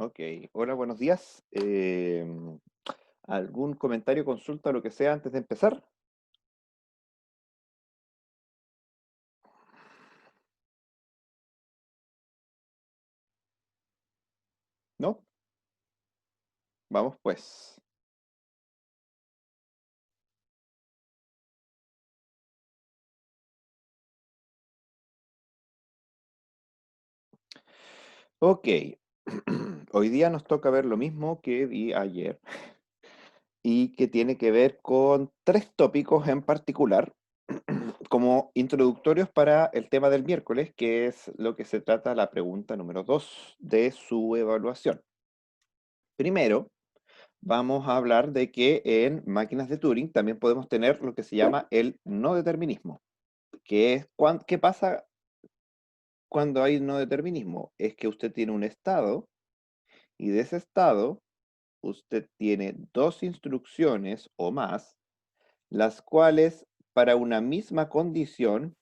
Ok, hola, buenos días. ¿Algún comentario, consulta, lo que sea antes de empezar? ¿No? Vamos pues. Ok, hoy día nos toca ver lo mismo que vi ayer y que tiene que ver con tres tópicos en particular como introductorios para el tema del miércoles, que es lo que se trata la pregunta número 2 de su evaluación. Primero, vamos a hablar de que en máquinas de Turing también podemos tener lo que se llama el no determinismo, que es qué pasa cuando hay no determinismo. Es que usted tiene un estado y de ese estado usted tiene dos instrucciones o más, las cuales para una misma condición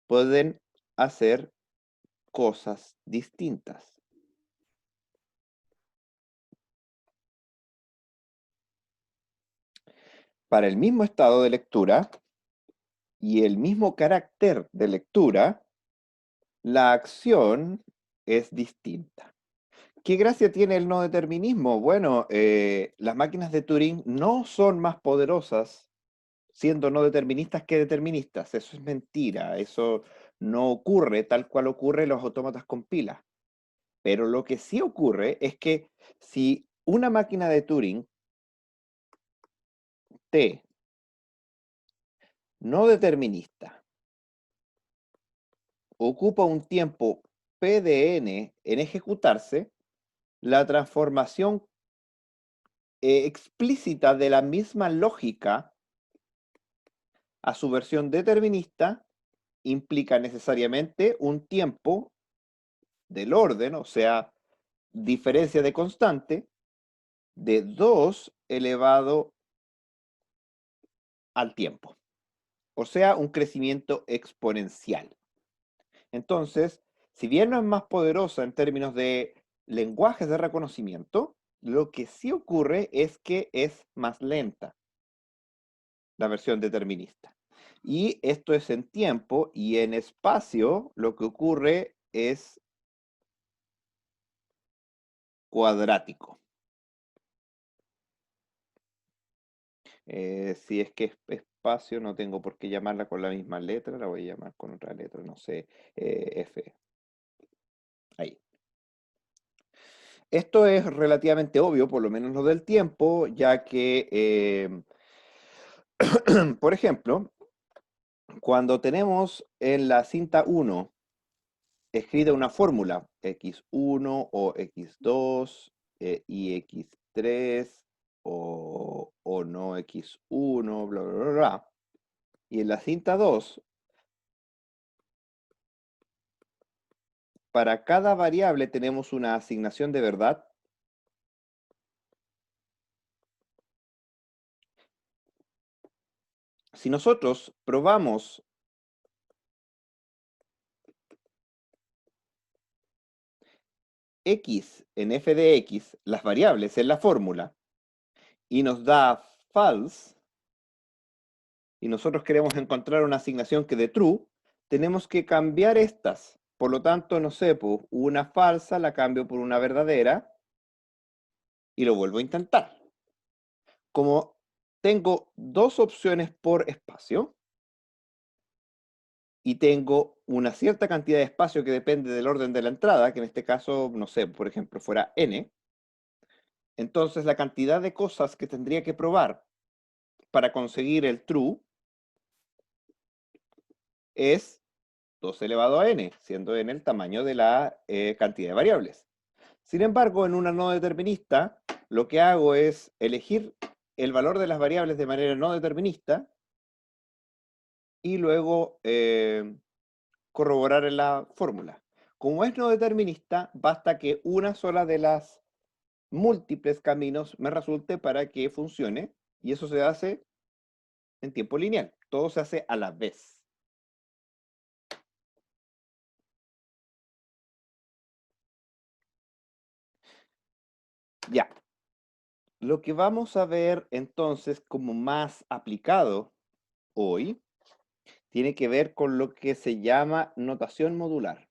pueden hacer cosas distintas. Para el mismo estado de lectura y el mismo carácter de lectura, la acción es distinta. ¿Qué gracia tiene el no determinismo? Bueno, las máquinas de Turing no son más poderosas siendo no deterministas que deterministas. Eso es mentira. Eso no ocurre tal cual ocurre en los autómatas con pilas. Pero lo que sí ocurre es que si una máquina de Turing T no determinista ocupa un tiempo P de n en ejecutarse, la transformación explícita de la misma lógica a su versión determinista implica necesariamente un tiempo del orden, o sea, diferencia de constante, de 2 elevado al tiempo, o sea, un crecimiento exponencial. Entonces, si bien no es más poderosa en términos de lenguajes de reconocimiento, lo que sí ocurre es que es más lenta la versión determinista. Y esto es en tiempo y en espacio lo que ocurre es cuadrático. Si es que es espacio, no tengo por qué llamarla con la misma letra, la voy a llamar con otra letra, no sé, F. Ahí. Esto es relativamente obvio, por lo menos lo del tiempo, ya que, por ejemplo, cuando tenemos en la cinta 1 escrita una fórmula, x1 o x2 y x3 o no x1, bla, bla, bla, bla. Y en la cinta 2, para cada variable tenemos una asignación de verdad. Si nosotros probamos x en f de x, las variables en la fórmula, y nos da false, y nosotros queremos encontrar una asignación que dé true, tenemos que cambiar estas. Por lo tanto, no sé, pues una falsa la cambio por una verdadera y lo vuelvo a intentar. Como tengo dos opciones por espacio y tengo una cierta cantidad de espacio que depende del orden de la entrada, que en este caso, no sé, por ejemplo, fuera n, entonces la cantidad de cosas que tendría que probar para conseguir el true es 2 elevado a n, siendo n el tamaño de la cantidad de variables. Sin embargo, en una no determinista, lo que hago es elegir el valor de las variables de manera no determinista y luego corroborar en la fórmula. Como es no determinista, basta que una sola de las múltiples caminos me resulte para que funcione, y eso se hace en tiempo lineal. Todo se hace a la vez. Ya. Lo que vamos a ver entonces como más aplicado hoy tiene que ver con lo que se llama notación modular.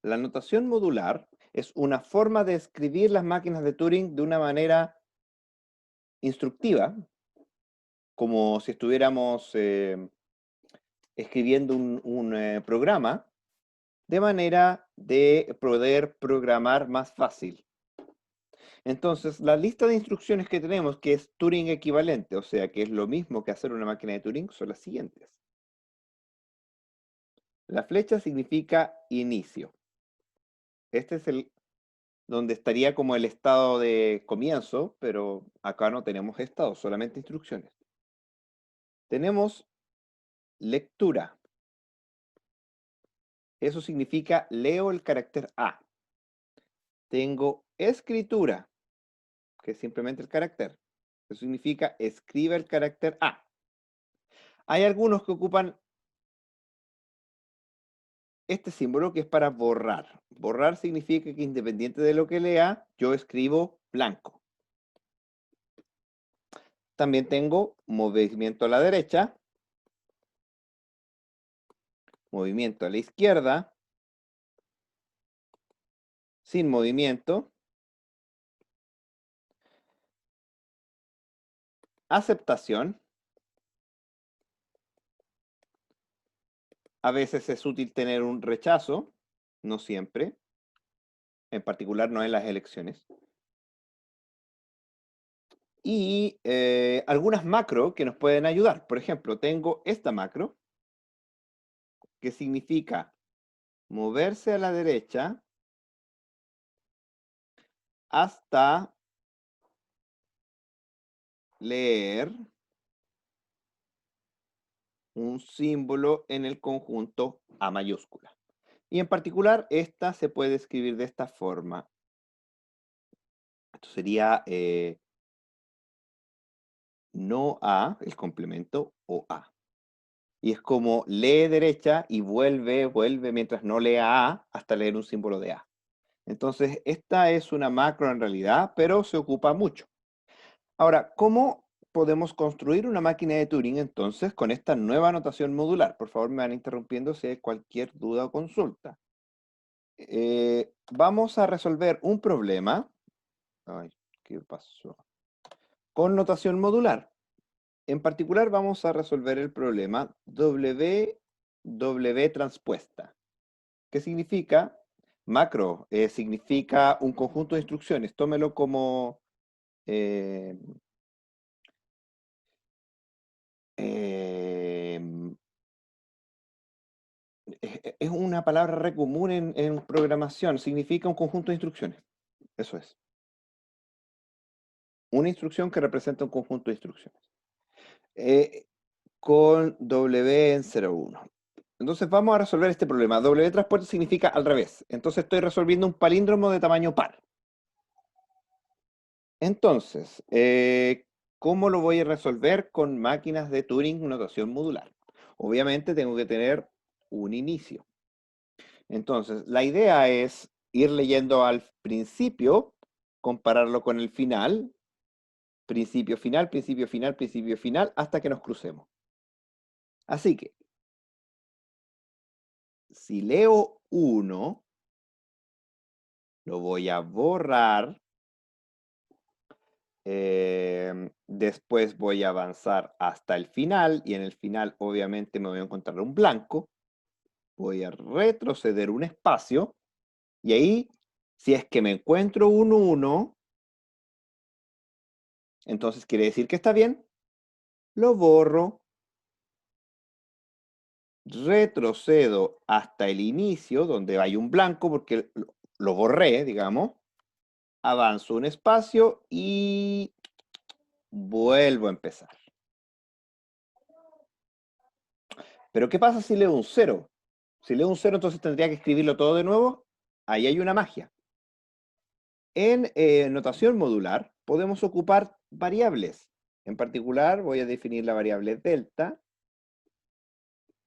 La notación modular es una forma de escribir las máquinas de Turing de una manera instructiva, como si estuviéramos escribiendo un programa, de manera de poder programar más fácil. Entonces, la lista de instrucciones que tenemos, que es Turing equivalente, o sea, que es lo mismo que hacer una máquina de Turing, son las siguientes. La flecha significa inicio. Este es el donde estaría como el estado de comienzo, pero acá no tenemos estado, solamente instrucciones. Tenemos lectura. Eso significa leo el carácter A. Tengo escritura, que es simplemente el carácter. Eso significa escribe el carácter A. Hay algunos que ocupan este símbolo que es para borrar. Borrar significa que independiente de lo que lea, yo escribo blanco. También tengo movimiento a la derecha, movimiento a la izquierda, sin movimiento, aceptación. A veces es útil tener un rechazo, no siempre, en particular no en las elecciones. Y algunas macro que nos pueden ayudar. Por ejemplo, tengo esta macro, que significa moverse a la derecha hasta leer un símbolo en el conjunto A mayúscula. Y en particular, esta se puede escribir de esta forma. Esto sería no A, el complemento, o A. Y es como lee derecha y vuelve mientras no lea A hasta leer un símbolo de A. Entonces, esta es una macro en realidad, pero se ocupa mucho. Ahora, ¿cómo podemos construir una máquina de Turing entonces con esta nueva notación modular? Por favor, me van interrumpiendo si hay cualquier duda o consulta. Vamos a resolver un problema. Ay, ¿qué pasó? Con notación modular. En particular, vamos a resolver el problema W transpuesta. ¿Qué significa? Macro significa un conjunto de instrucciones. Tómelo como eh, es una palabra re común en programación. Significa un conjunto de instrucciones. Eso es. Una instrucción que representa un conjunto de instrucciones. Con W en 0,1. Entonces vamos a resolver este problema. W transpuesto significa al revés. Entonces estoy resolviendo un palíndromo de tamaño par. Entonces, ¿cómo lo voy a resolver con máquinas de Turing notación modular? Obviamente tengo que tener un inicio. Entonces, la idea es ir leyendo al principio, compararlo con el final, principio, final, principio, final, principio, final, hasta que nos crucemos. Así que, si leo 1, lo voy a borrar. Después voy a avanzar hasta el final y en el final obviamente me voy a encontrar un blanco. Voy a retroceder un espacio y ahí, si es que me encuentro un 1, entonces quiere decir que está bien. Lo borro, retrocedo hasta el inicio donde hay un blanco porque lo borré, digamos. Avanzo un espacio y vuelvo a empezar. Pero ¿qué pasa si leo un 0? Si leo un 0, entonces tendría que escribirlo todo de nuevo. Ahí hay una magia. En notación modular podemos ocupar variables. En particular, voy a definir la variable delta,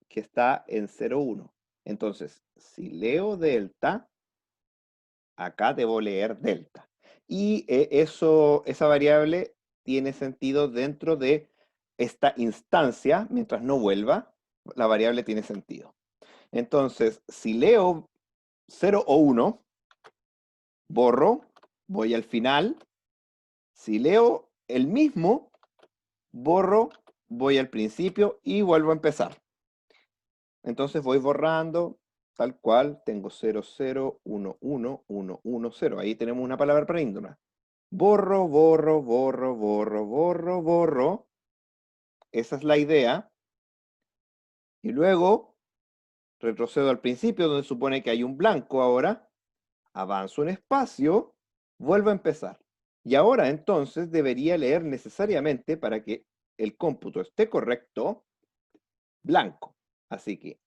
que está en 0,1. Entonces, si leo delta, acá debo leer delta. Y esa variable tiene sentido dentro de esta instancia, mientras no vuelva, la variable tiene sentido. Entonces, si leo 0 o 1, borro, voy al final. Si leo el mismo, borro, voy al principio y vuelvo a empezar. Entonces voy borrando, tal cual, tengo 0, 0, 1, 1, 1, 1, 0. Ahí tenemos una palabra para índola. Borro, borro, borro, borro, borro, borro. Esa es la idea. Y luego retrocedo al principio, donde supone que hay un blanco ahora. Avanzo un espacio, vuelvo a empezar. Y ahora entonces debería leer necesariamente para que el cómputo esté correcto, blanco. Así que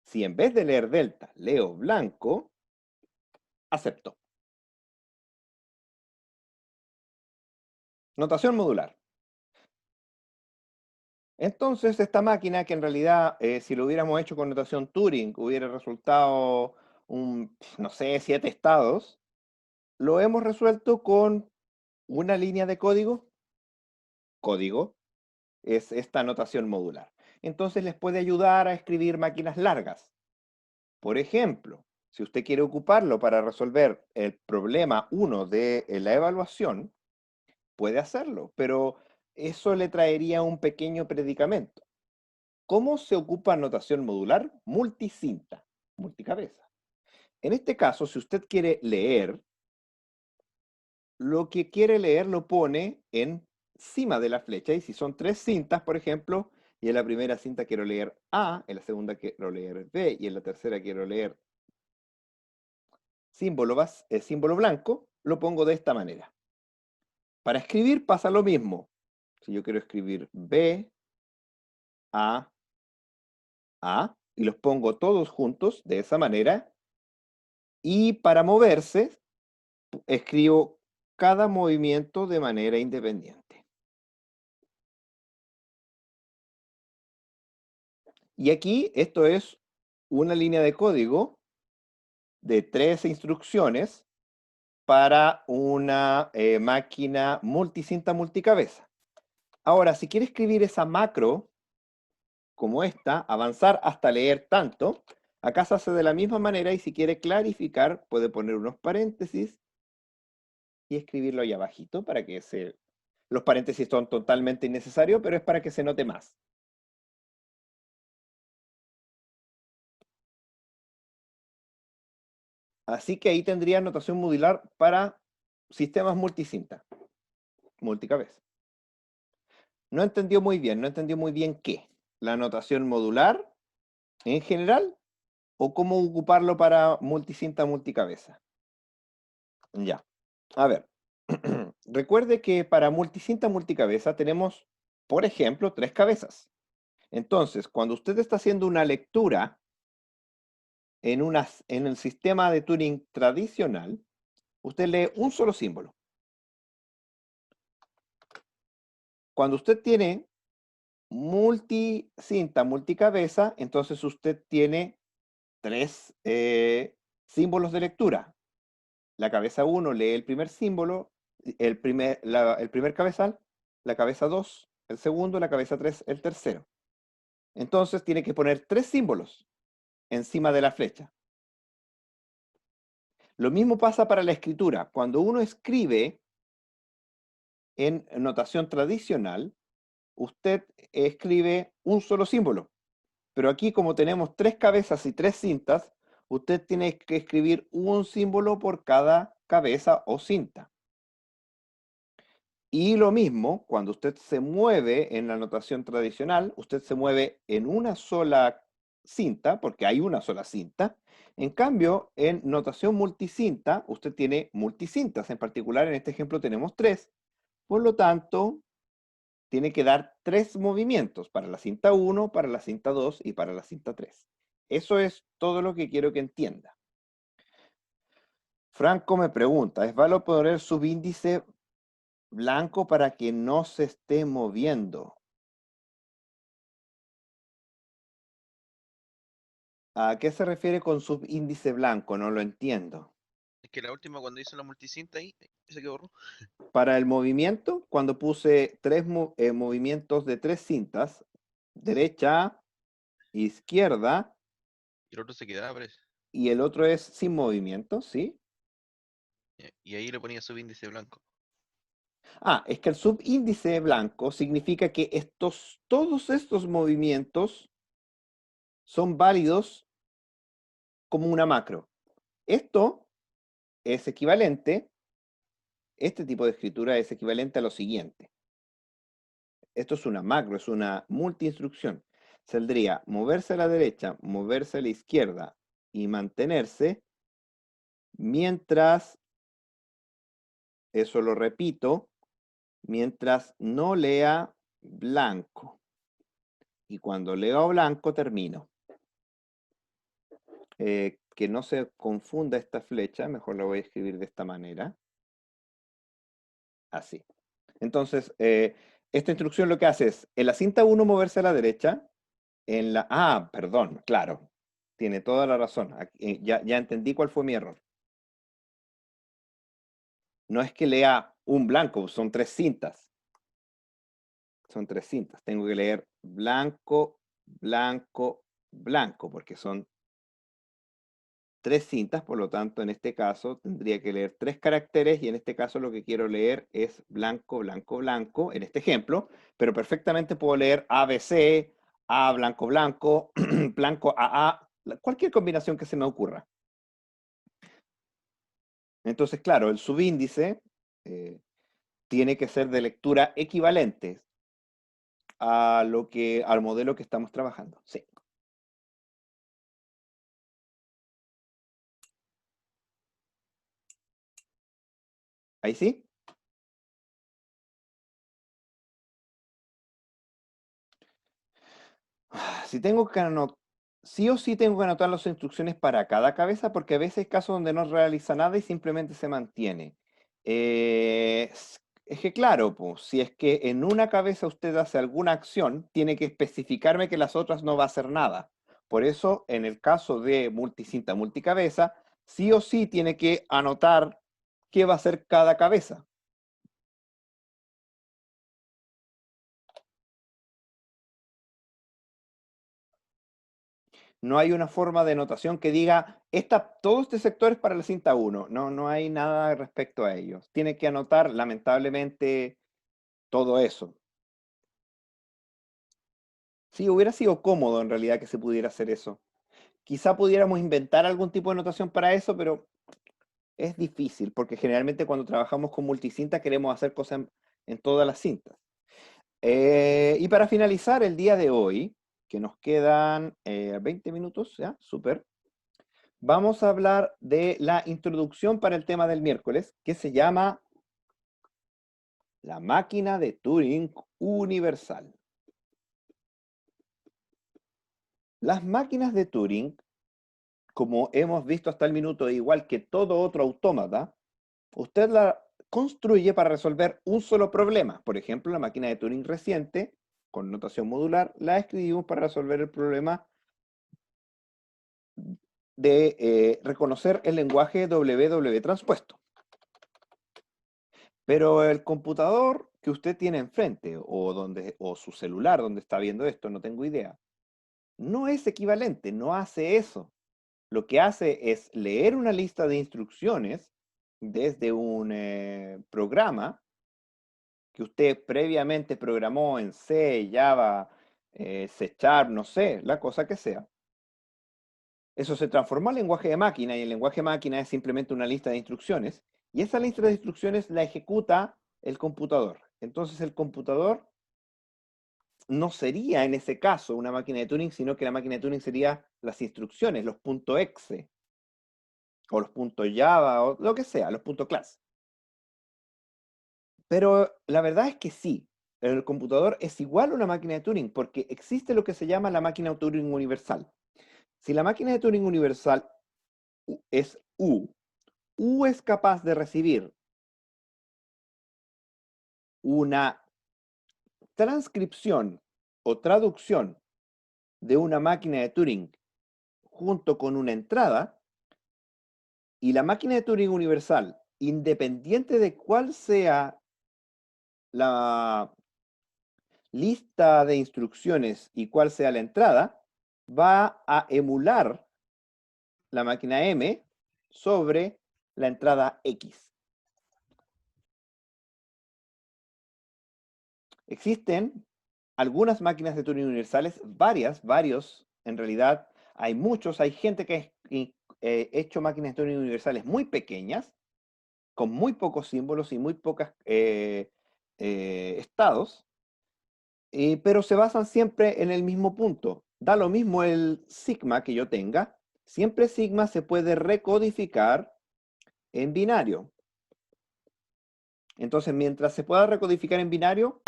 si en vez de leer delta leo blanco, acepto. Notación modular. Entonces, esta máquina, que en realidad, si lo hubiéramos hecho con notación Turing, hubiera resultado no sé, 7 estados, lo hemos resuelto con una línea de código, es esta notación modular. Entonces, les puede ayudar a escribir máquinas largas. Por ejemplo, si usted quiere ocuparlo para resolver el problema 1 de la evaluación, puede hacerlo, pero eso le traería un pequeño predicamento. ¿Cómo se ocupa notación modular? Multicinta, multicabeza. En este caso, si usted quiere leer, lo que quiere leer lo pone encima de la flecha. Y si son 3 cintas, por ejemplo, y en la primera cinta quiero leer A, en la segunda quiero leer B, y en la tercera quiero leer símbolo blanco, lo pongo de esta manera. Para escribir pasa lo mismo. Si yo quiero escribir B, A, y los pongo todos juntos de esa manera. Y para moverse, escribo cada movimiento de manera independiente. Y aquí esto es una línea de código de 3 instrucciones para una máquina multicinta multicabeza. Ahora, si quiere escribir esa macro como esta, avanzar hasta leer tanto, acá se hace de la misma manera, y si quiere clarificar, puede poner unos paréntesis y escribirlo ahí abajito para que los paréntesis son totalmente innecesarios, pero es para que se note más. Así que ahí tendría notación modular para sistemas multicinta, multicabeza. No entendió muy bien qué. ¿La notación modular en general o cómo ocuparlo para multicinta, multicabeza? Ya. A ver. Recuerde que para multicinta, multicabeza tenemos, por ejemplo, 3 cabezas. Entonces, cuando usted está haciendo una lectura en el sistema de Turing tradicional, usted lee un solo símbolo. Cuando usted tiene multicinta, multicabeza, entonces usted tiene 3 símbolos de lectura. La cabeza 1 lee el primer símbolo, el primer cabezal, la cabeza 2, el segundo, la cabeza 3, el tercero. Entonces tiene que poner 3 símbolos encima de la flecha. Lo mismo pasa para la escritura. Cuando uno escribe en notación tradicional, usted escribe un solo símbolo. Pero aquí, como tenemos 3 cabezas y 3 cintas, usted tiene que escribir un símbolo por cada cabeza o cinta. Y lo mismo, cuando usted se mueve en la notación tradicional, usted se mueve en una sola cinta, porque hay una sola cinta. En cambio, en notación multicinta, usted tiene multicintas. En particular, en este ejemplo tenemos 3. Por lo tanto, tiene que dar 3 movimientos para la cinta 1, para la cinta 2 y para la cinta 3. Eso es todo lo que quiero que entienda. Franco me pregunta, ¿es válido poner subíndice blanco para que no se esté moviendo? ¿A qué se refiere con subíndice blanco? No lo entiendo. Es que la última cuando hizo la multicinta ahí, se que borró. Para el movimiento, cuando puse tres movimientos de tres cintas, derecha, izquierda, Y el otro se quedaba, parece. y el otro es sin movimiento, ¿sí? Y ahí le ponía subíndice blanco. Ah, es que el subíndice blanco significa que todos estos movimientos son válidos como una macro. Esto es equivalente, este tipo de escritura es equivalente a lo siguiente. Esto es una macro, es una multiinstrucción. Saldría moverse a la derecha, moverse a la izquierda y mantenerse mientras, eso lo repito, mientras no lea blanco. Y cuando leo blanco termino. Que no se confunda esta flecha, mejor la voy a escribir de esta manera. Así. Entonces, esta instrucción lo que hace es, en la cinta 1 moverse a la derecha, en la... Ah, perdón, claro, tiene toda la razón. Ya entendí cuál fue mi error. No es que lea un blanco, son tres cintas. Son tres cintas. Tengo que leer blanco, blanco, blanco, porque son tres cintas, por lo tanto, en este caso tendría que leer tres caracteres y en este caso lo que quiero leer es blanco, blanco, blanco, en este ejemplo, pero perfectamente puedo leer ABC, A blanco, blanco, blanco, AA, cualquier combinación que se me ocurra. Entonces, claro, el subíndice tiene que ser de lectura equivalente al modelo que estamos trabajando. Sí. ¿Ahí sí? Si tengo que sí o sí tengo que anotar las instrucciones para cada cabeza, porque a veces hay casos donde no realiza nada y simplemente se mantiene. Es que claro, pues, si es que en una cabeza usted hace alguna acción, tiene que especificarme que las otras no va a hacer nada. Por eso, en el caso de multicinta multicabeza, sí o sí tiene que anotar qué va a hacer cada cabeza. No hay una forma de notación que diga, todo este sector es para la cinta 1. No, no hay nada respecto a ellos. Tiene que anotar, lamentablemente, todo eso. Sí, hubiera sido cómodo en realidad que se pudiera hacer eso. Quizá pudiéramos inventar algún tipo de notación para eso, pero es difícil, porque generalmente cuando trabajamos con multicinta queremos hacer cosas en todas las cintas. Y para finalizar el día de hoy, que nos quedan 20 minutos, ¿ya? Súper. Vamos a hablar de la introducción para el tema del miércoles, que se llama la máquina de Turing universal. Las máquinas de Turing, como hemos visto hasta el minuto, igual que todo otro autómata, usted la construye para resolver un solo problema. Por ejemplo, la máquina de Turing reciente, con notación modular, la escribimos para resolver el problema de reconocer el lenguaje WW transpuesto. Pero el computador que usted tiene enfrente o su celular donde está viendo esto, no tengo idea, no es equivalente, no hace eso. Lo que hace es leer una lista de instrucciones desde un programa que usted previamente programó en C, Java, C Sharp, no sé, la cosa que sea. Eso se transformó en lenguaje de máquina y el lenguaje de máquina es simplemente una lista de instrucciones y esa lista de instrucciones la ejecuta el computador. Entonces el computador no sería en ese caso una máquina de Turing, sino que la máquina de Turing sería las instrucciones, los .exe o los .java o lo que sea, los .class. Pero la verdad es que sí, el computador es igual a una máquina de Turing porque existe lo que se llama la máquina de Turing universal. Si la máquina de Turing universal es U es capaz de recibir una transcripción o traducción de una máquina de Turing junto con una entrada, y la máquina de Turing universal, independiente de cuál sea la lista de instrucciones y cuál sea la entrada, va a emular la máquina M sobre la entrada X. Existen algunas máquinas de Turing universales, varios, en realidad hay muchos, hay gente que ha hecho máquinas de Turing universales muy pequeñas, con muy pocos símbolos y muy pocos estados, pero se basan siempre en el mismo punto. Da lo mismo el sigma que yo tenga, siempre sigma se puede recodificar en binario. Entonces, mientras se pueda recodificar en binario,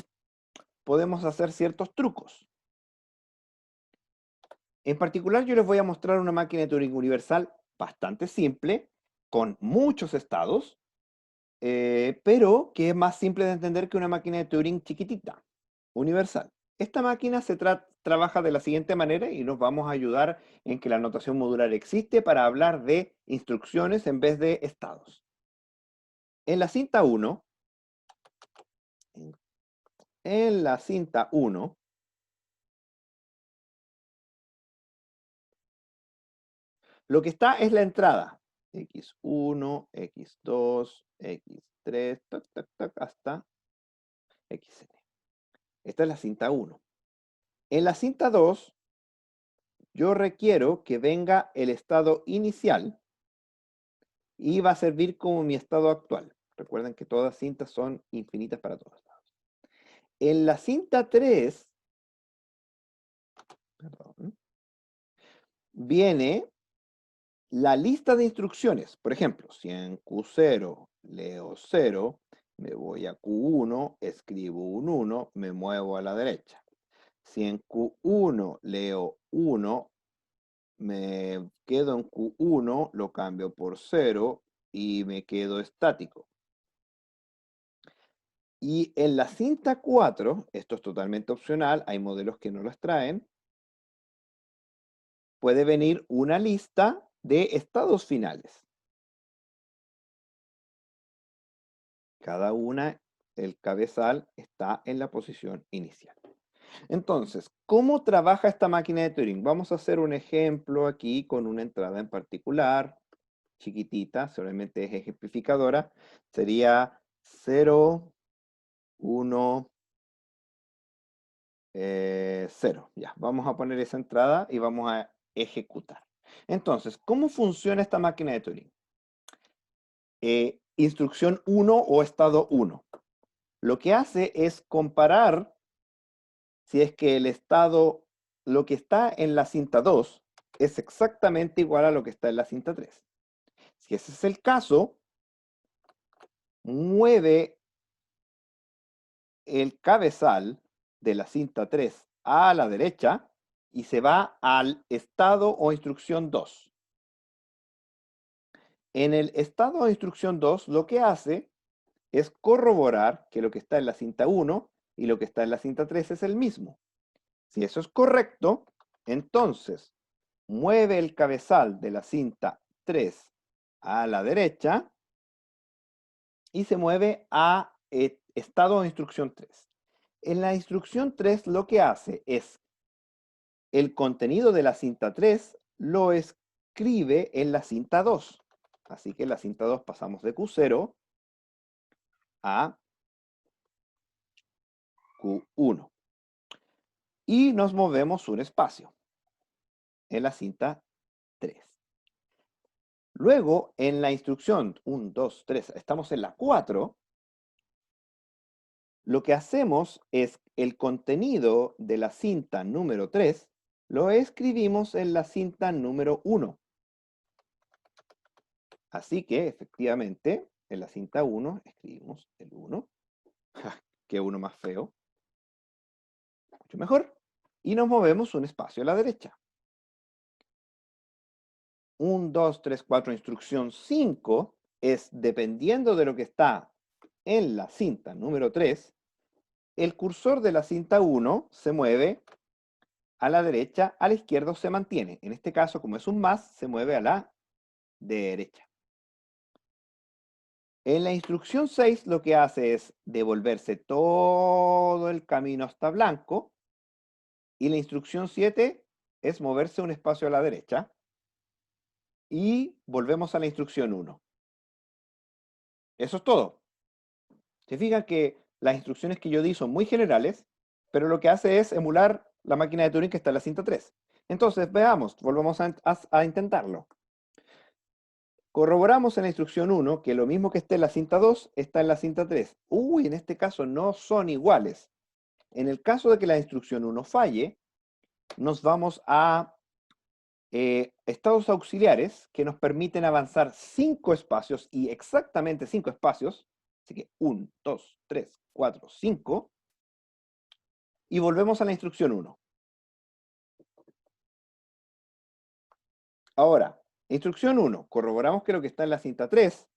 podemos hacer ciertos trucos. En particular, yo les voy a mostrar una máquina de Turing universal bastante simple, con muchos estados, pero que es más simple de entender que una máquina de Turing chiquitita, universal. Esta máquina se trabaja de la siguiente manera y nos vamos a ayudar en que la notación modular existe para hablar de instrucciones en vez de estados. En la cinta 1, lo que está es la entrada. X1, X2, X3, tac, tac, tac, hasta XN. Esta es la cinta 1. En la cinta 2, yo requiero que venga el estado inicial y va a servir como mi estado actual. Recuerden que todas cintas son infinitas para todos lados. En la cinta 3, perdón, viene la lista de instrucciones. Por ejemplo, si en Q0 leo 0, me voy a Q1, escribo un 1, me muevo a la derecha. Si en Q1 leo 1, me quedo en Q1, lo cambio por 0 y me quedo estático. Y en la cinta 4, esto es totalmente opcional, hay modelos que no los traen, puede venir una lista de estados finales. Cada una, el cabezal está en la posición inicial. Entonces, ¿cómo trabaja esta máquina de Turing? Vamos a hacer un ejemplo aquí con una entrada en particular, chiquitita, solamente es ejemplificadora. Sería 0, 1, 0. Ya, vamos a poner esa entrada y vamos a ejecutar. Entonces, ¿cómo funciona esta máquina de Turing? Instrucción 1 o estado 1. Lo que hace es comparar si es que el estado, lo que está en la cinta 2, es exactamente igual a lo que está en la cinta 3. Si ese es el caso, mueve el cabezal de la cinta 3 a la derecha y se va al estado o instrucción 2. En el estado o instrucción 2, lo que hace es corroborar que lo que está en la cinta 1 y lo que está en la cinta 3 es el mismo. Si eso es correcto, entonces mueve el cabezal de la cinta 3 a la derecha y se mueve a estado de instrucción 3. En la instrucción 3 lo que hace es el contenido de la cinta 3 lo escribe en la cinta 2. Así que en la cinta 2 pasamos de Q0 a Q1. Y nos movemos un espacio en la cinta 3. Luego, en la instrucción 1, 2, 3, estamos en la 4, lo que hacemos es el contenido de la cinta número 3, lo escribimos en la cinta número 1. Así que, efectivamente, en la cinta 1 escribimos el 1. Qué uno más feo. Mucho mejor. Y nos movemos un espacio a la derecha. 1, 2, 3, 4, instrucción 5 es, dependiendo de lo que está en la cinta número 3, el cursor de la cinta 1 se mueve a la derecha, a la izquierda o se mantiene. En este caso, como es un más, se mueve a la derecha. En la instrucción 6 lo que hace es devolverse todo el camino hasta blanco. Y la instrucción 7 es moverse un espacio a la derecha. Y volvemos a la instrucción 1. Eso es todo. Se fijan que las instrucciones que yo di son muy generales, pero lo que hace es emular la máquina de Turing que está en la cinta 3. Entonces, veamos, volvemos a intentarlo. Corroboramos en la instrucción 1 que lo mismo que esté en la cinta 2 está en la cinta 3. Uy, en este caso no son iguales. En el caso de que la instrucción 1 falle, nos vamos a estados auxiliares que nos permiten avanzar 5 espacios y exactamente 5 espacios. Así que 1, 2, 3, 4, 5. Y volvemos a la instrucción 1. Ahora, instrucción 1. Corroboramos que lo que está en la cinta 3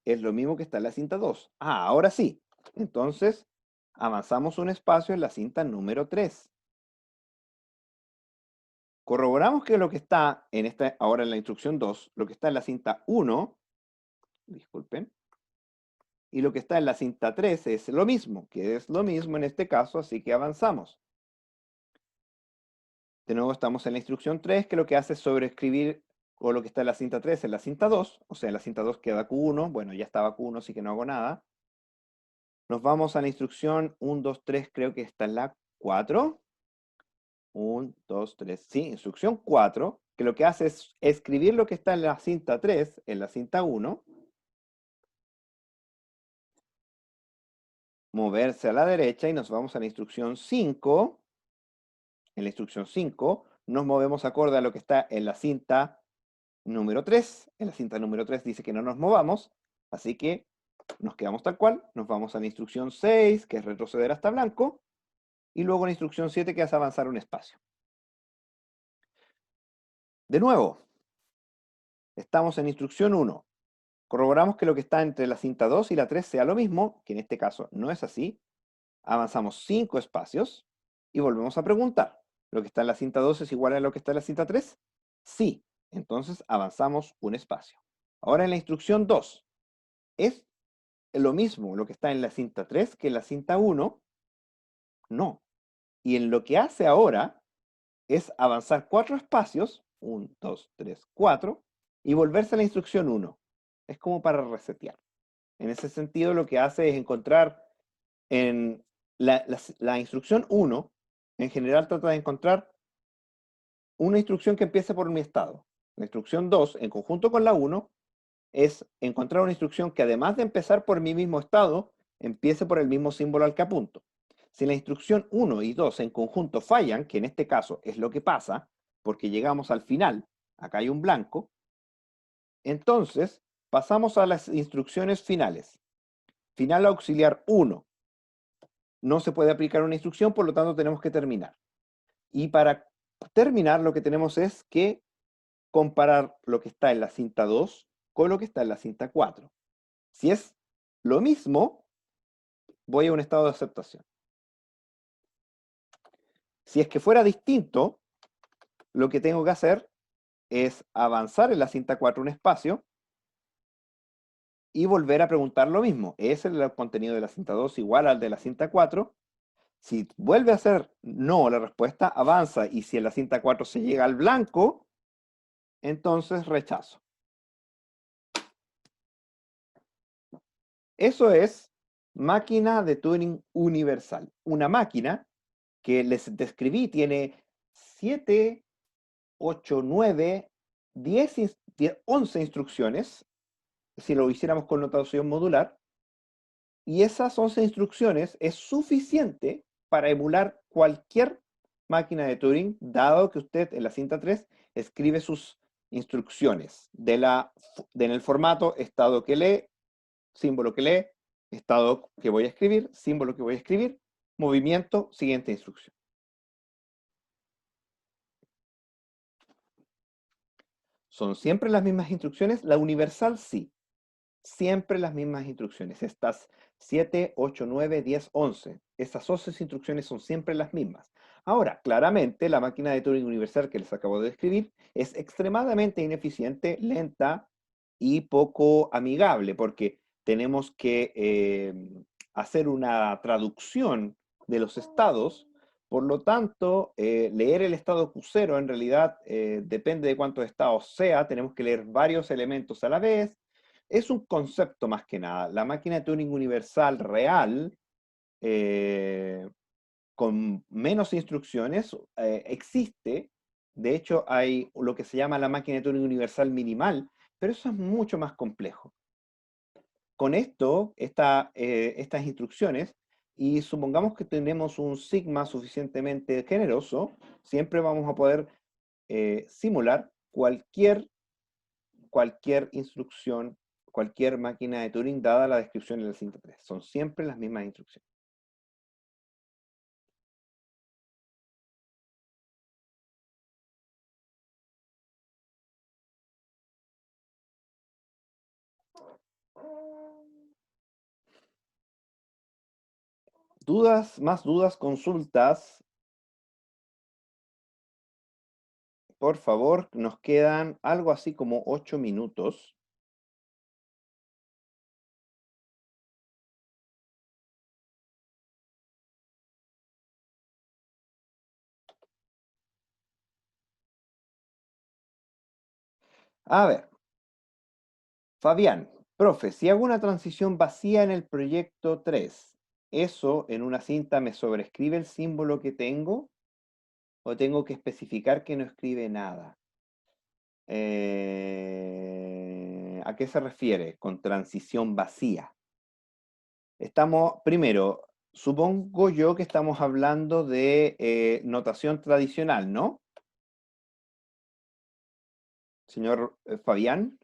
es lo mismo que está en la cinta 2. Ah, ahora sí. Entonces, avanzamos un espacio en la cinta número 3. Corroboramos que lo que está ahora en la instrucción 2, lo que está en la cinta 1, disculpen, y lo que está en la cinta 3 es lo mismo, que es lo mismo en este caso, así que avanzamos. De nuevo estamos en la instrucción 3, que lo que hace es sobreescribir o lo que está en la cinta 3 en la cinta 2, o sea, en la cinta 2 queda Q1, bueno, ya estaba Q1, así que no hago nada. Nos vamos a la instrucción 1, 2, 3, creo que está en la 4. 1, 2, 3, sí, instrucción 4, que lo que hace es escribir lo que está en la cinta 3, en la cinta 1, moverse a la derecha y nos vamos a la instrucción 5. En la instrucción 5 nos movemos acorde a lo que está en la cinta número 3. En la cinta número 3 dice que no nos movamos, así que nos quedamos tal cual. Nos vamos a la instrucción 6, que es retroceder hasta blanco, y luego la instrucción 7, que es avanzar un espacio. De nuevo, estamos en instrucción 1. Corroboramos que lo que está entre la cinta 2 y la 3 sea lo mismo, que en este caso no es así. Avanzamos 5 espacios y volvemos a preguntar. ¿Lo que está en la cinta 2 es igual a lo que está en la cinta 3? Sí. Entonces avanzamos un espacio. Ahora en la instrucción 2, ¿es lo mismo lo que está en la cinta 3 que en la cinta 1? No. Y en lo que hace ahora es avanzar 4 espacios, 1, 2, 3, 4, y volverse a la instrucción 1. Es como para resetear. En ese sentido, lo que hace es encontrar en la instrucción 1, en general trata de encontrar una instrucción que empiece por mi estado. La instrucción 2, en conjunto con la 1, es encontrar una instrucción que además de empezar por mi mismo estado, empiece por el mismo símbolo al que apunto. Si la instrucción 1 y 2 en conjunto fallan, que en este caso es lo que pasa, porque llegamos al final, acá hay un blanco, entonces pasamos a las instrucciones finales. Final auxiliar 1. No se puede aplicar una instrucción, por lo tanto tenemos que terminar. Y para terminar lo que tenemos es que comparar lo que está en la cinta 2 con lo que está en la cinta 4. Si es lo mismo, voy a un estado de aceptación. Si es que fuera distinto, lo que tengo que hacer es avanzar en la cinta 4 un espacio y volver a preguntar lo mismo. ¿Es el contenido de la cinta 2 igual al de la cinta 4? Si vuelve a ser no la respuesta, avanza. Y si en la cinta 4 se llega al blanco, entonces rechazo. Eso es máquina de Turing universal. Una máquina que les describí tiene 7, 8, 9, 10, 11 instrucciones, si lo hiciéramos con notación modular, y esas 11 instrucciones es suficiente para emular cualquier máquina de Turing, dado que usted en la cinta 3 escribe sus instrucciones en el formato estado que lee, símbolo que lee, estado que voy a escribir, símbolo que voy a escribir, movimiento, siguiente instrucción. ¿Son siempre las mismas instrucciones? La universal sí. Siempre las mismas instrucciones. Estas 7, 8, 9, 10, 11. Esas 11 instrucciones son siempre las mismas. Ahora, claramente, la máquina de Turing universal que les acabo de describir es extremadamente ineficiente, lenta y poco amigable, porque tenemos que hacer una traducción de los estados. Por lo tanto, leer el estado Q0 en realidad depende de cuántos estados sea. Tenemos que leer varios elementos a la vez. Es un concepto más que nada. La máquina de Turing universal real, eh, con menos instrucciones, existe. De hecho, hay lo que se llama la máquina de Turing universal minimal, pero eso es mucho más complejo. Con esto, estas instrucciones, y supongamos que tenemos un sigma suficientemente generoso, siempre vamos a poder simular cualquier instrucción, cualquier máquina de Turing, dada la descripción en la cinta 3. Son siempre las mismas instrucciones. ¿Dudas, más dudas, consultas? Por favor, nos quedan algo así como 8 minutos. A ver, Fabián, profe, si hago una transición vacía en el proyecto 3, ¿eso en una cinta me sobrescribe el símbolo que tengo? ¿O tengo que especificar que no escribe nada? ¿A qué se refiere con transición vacía? Primero, supongo yo que estamos hablando de notación tradicional, ¿no? Señor Fabián.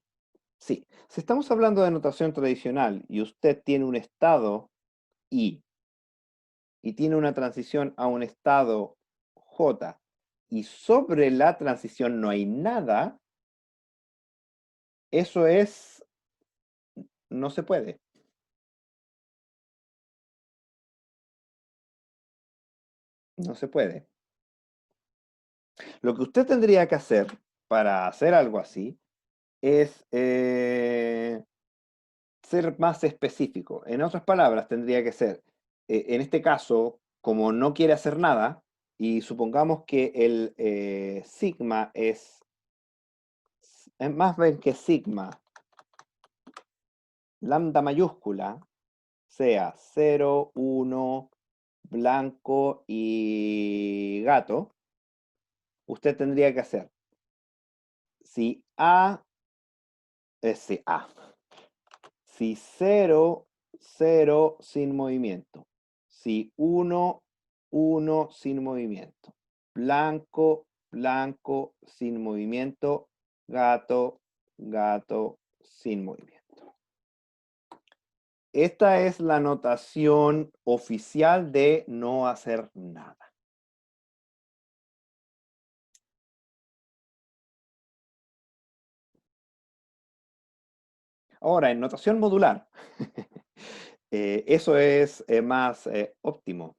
Sí, si estamos hablando de notación tradicional y usted tiene un estado I y tiene una transición a un estado J y sobre la transición no hay nada, eso es, no se puede. No se puede. Lo que usted tendría que hacer para hacer algo así es ser más específico. En otras palabras, tendría que ser, en este caso, como no quiere hacer nada, y supongamos que el sigma es más bien que sigma, lambda mayúscula, sea 0, 1, blanco y gato, usted tendría que hacer, si A si A, si 0, 0 sin movimiento, si 1, 1 sin movimiento, blanco, blanco sin movimiento, gato, gato sin movimiento. Esta es la notación oficial de no hacer nada. Ahora, en notación modular, eso es más óptimo.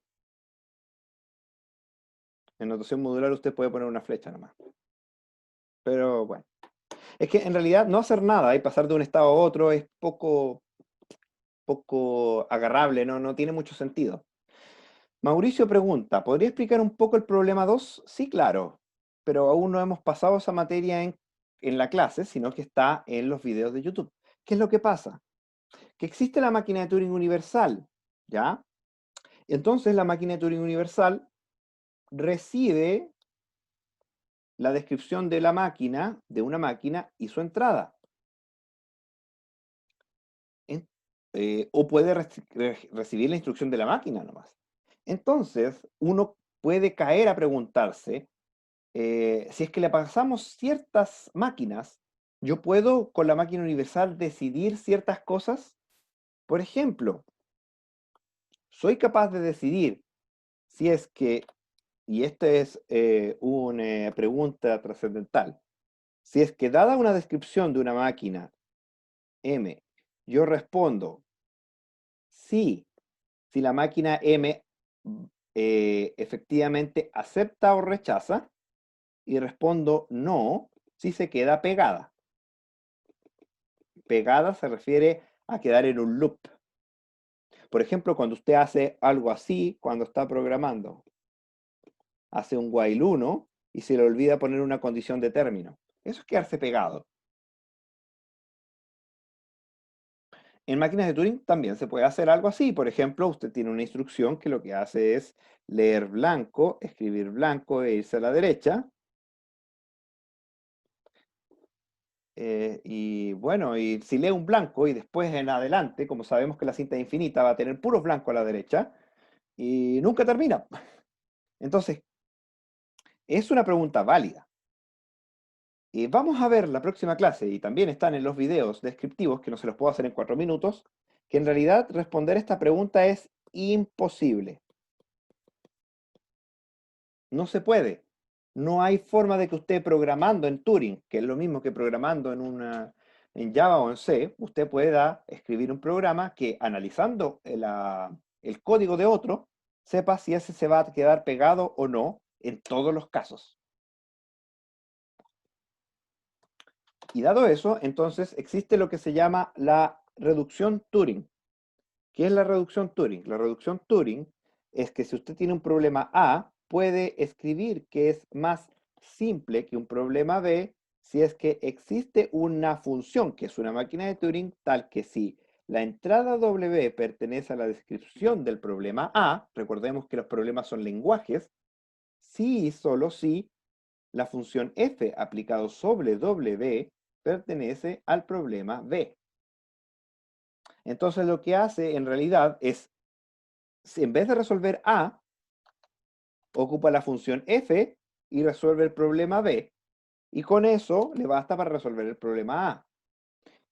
En notación modular usted puede poner una flecha nomás. Pero bueno, es que en realidad no hacer nada y pasar de un estado a otro es poco agarrable, no tiene mucho sentido. Mauricio pregunta, ¿podría explicar un poco el problema 2? Sí, claro, pero aún no hemos pasado esa materia en la clase, sino que está en los videos de YouTube. ¿Qué es lo que pasa? Que existe la máquina de Turing universal, ¿ya? Entonces la máquina de Turing universal recibe la descripción de la máquina, de una máquina y su entrada. O puede recibir la instrucción de la máquina nomás. Entonces, uno puede caer a preguntarse, si es que le pasamos ciertas máquinas, ¿yo puedo con la máquina universal decidir ciertas cosas? Por ejemplo, soy capaz de decidir si es que, y esta es una pregunta trascendental, si es que dada una descripción de una máquina M, yo respondo si la máquina M efectivamente acepta o rechaza y respondo no, si se queda pegada. Pegada se refiere a quedar en un loop. Por ejemplo, cuando usted hace algo así, cuando está programando, hace un while 1 y se le olvida poner una condición de término. Eso es quedarse pegado. En máquinas de Turing también se puede hacer algo así. Por ejemplo, usted tiene una instrucción que lo que hace es leer blanco, escribir blanco e irse a la derecha. Y bueno, y si lee un blanco y después en adelante, como sabemos que la cinta es infinita, va a tener puros blancos a la derecha y nunca termina. Entonces, es una pregunta válida. Vamos a ver la próxima clase, y también están en los videos descriptivos, que no se los puedo hacer en 4 minutos, que en realidad responder esta pregunta es imposible. No se puede. No hay forma de que usted programando en Turing, que es lo mismo que programando en Java o en C, usted pueda escribir un programa que analizando el código de otro, sepa si ese se va a quedar pegado o no en todos los casos. Y dado eso, entonces existe lo que se llama la reducción Turing. ¿Qué es la reducción Turing? La reducción Turing es que si usted tiene un problema A, puede escribir que es más simple que un problema B si es que existe una función, que es una máquina de Turing, tal que si la entrada W pertenece a la descripción del problema A, recordemos que los problemas son lenguajes, si y solo si la función f aplicado sobre W pertenece al problema B. Entonces lo que hace en realidad es, en vez de resolver A, ocupa la función f y resuelve el problema B. Y con eso le basta para resolver el problema A.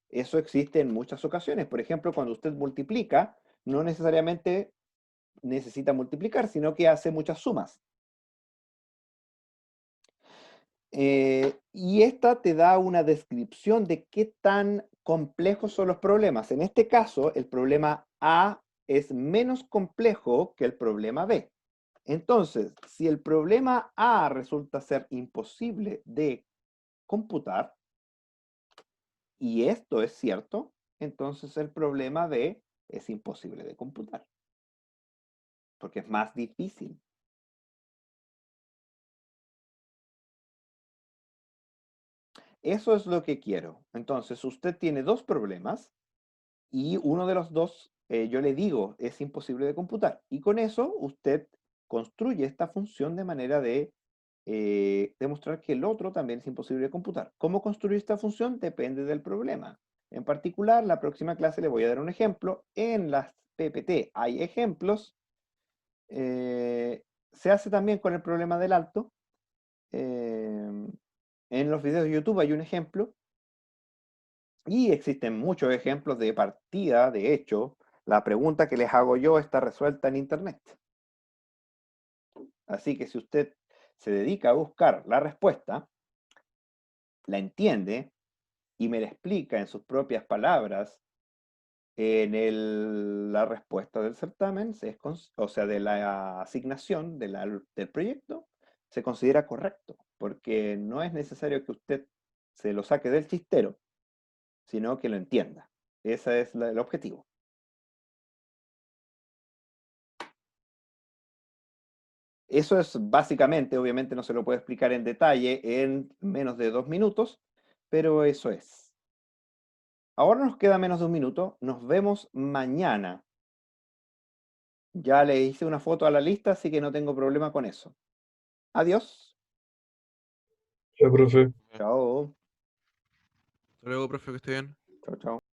Eso existe en muchas ocasiones. Por ejemplo, cuando usted multiplica, no necesariamente necesita multiplicar, sino que hace muchas sumas. Y esta te da una descripción de qué tan complejos son los problemas. En este caso, el problema A es menos complejo que el problema B. Entonces, si el problema A resulta ser imposible de computar, y esto es cierto, entonces el problema B es imposible de computar, porque es más difícil. Eso es lo que quiero. Entonces, usted tiene dos problemas y uno de los dos, yo le digo, es imposible de computar. Y con eso usted construye esta función de manera de demostrar que el otro también es imposible de computar. ¿Cómo construir esta función? Depende del problema. En particular, la próxima clase le voy a dar un ejemplo. En las PPT hay ejemplos. Se hace también con el problema del alto. En los videos de YouTube hay un ejemplo. Y existen muchos ejemplos de partida. De hecho, la pregunta que les hago yo está resuelta en Internet. Así que si usted se dedica a buscar la respuesta, la entiende y me la explica en sus propias palabras en la respuesta del certamen, o sea, de la asignación del proyecto, se considera correcto, porque no es necesario que usted se lo saque del chistero, sino que lo entienda. Ese es el objetivo. Eso es básicamente, obviamente no se lo puedo explicar en detalle en menos de 2 minutos, pero eso es. Ahora nos queda menos de 1 minuto. Nos vemos mañana. Ya le hice una foto a la lista, así que no tengo problema con eso. Adiós. Ya, profe. Chao. Hasta luego, profe, que esté bien. Chao, chao.